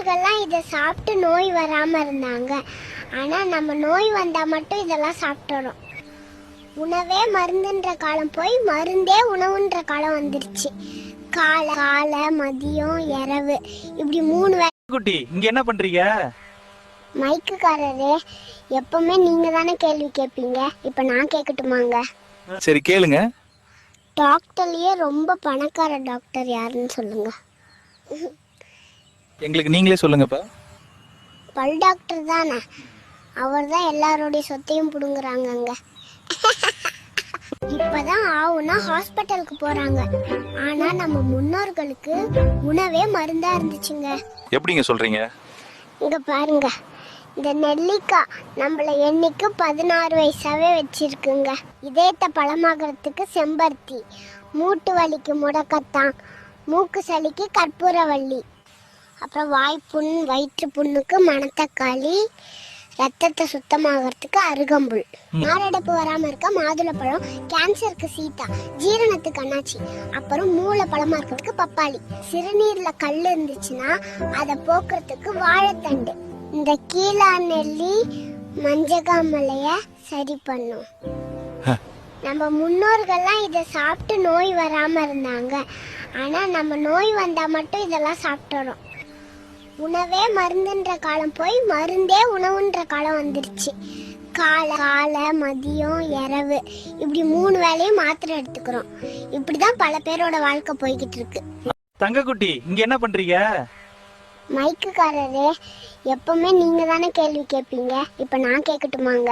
முன்னோர்கள்லாம் இதை சாப்பிட்டு நோய் வராமல் இருந்தாங்க. ஆனால் நம்ம நோய் வந்தால் மட்டும் இதெல்லாம் சாப்பிட்டுறோம். உணவே மருந்துன்ற காலம் போய் மருந்தே உணவுன்ற காலம் வந்துருச்சு. காலை மதியம் இரவு இப்படி 3 வேளை. குட்டி இங்க என்ன பண்றீங்க? மைக்குக்காரரே, எப்பவுமே நீங்க தானே கேள்வி கேட்பீங்க, இப்ப நான் கேட்கட்டுமாங்க? சரி கேளுங்க. டாக்டர்லயே ரொம்ப பணக்கார டாக்டர் யாருன்னு சொல்லுங்க. எங்களுக்கு நீங்களே சொல்லுங்கப்பா. பல் டாக்டர் தானே, அவர் தான் எல்லாரோடைய சொத்தையும் புடுங்குறாங்கங்க. இப்பதான் ஆவுனா ஹாஸ்பிட்டலுக்கு போறாங்க. ஆனா நம்ம முன்னோர்களுக்கு உணவே மருந்தா இருந்துச்சுங்க. எப்படிங்க சொல்றீங்க? இங்க பாருங்க, இந்த நெல்லிக்காய் நம்மள என்னைக்கு 16 வயசாவே வச்சிருக்குங்க. இதயத்தை பழமாகறதுக்கு செம்பருத்தி, மூட்டு வலிக்கு முடக்கத்தான், மூக்கு சளிக்கு கற்பூரவள்ளி, அப்புறம் வாய்ப்புண் வயிற்று புண்ணுக்கு மணத்தக்காளி, ரத்தத்தை சுத்தமாகறதுக்கு அருகம்புல், மாரடைப்பு வராம இருக்க மாதுளப்பழம், கேன்சருக்கு சீத்தா, ஜீரணத்துக்கு அண்ணாச்சி, அப்புறம் மூளை பழமா இருக்கிறதுக்கு பப்பாளி, சிறுநீர்ல கல் இருந்துச்சுன்னா அதை போக்குறதுக்கு வாழைத்தண்டு, இந்த கீழா நெல்லி மஞ்சகாமலைய சரி பண்ணும். நம்ம முன்னோர்கள்லாம் இதை சாப்பிட்டு நோய் வராம இருந்தாங்க. ஆனா நம்ம நோய் வந்தா மட்டும் இதெல்லாம் சாப்பிட்டுறோம். உணவே மருந்துன்ற காலம் போய் மருந்தே உணவுன்ற காலம் வந்துருச்சு. காலை மதியம் இரவு இப்படி 3 வேளையும் மாத்திரை எடுத்துக்கிறோம். இப்படிதான் பல பேரோட வாழ்க்கை போய்கிட்டு இருக்கு. தங்க குட்டி இங்க என்ன பண்றீங்க? மைக்குக்காரரே, எப்பவுமே நீங்க தானே கேள்வி கேட்பீங்க, இப்ப நான் கேட்கட்டுமாங்க?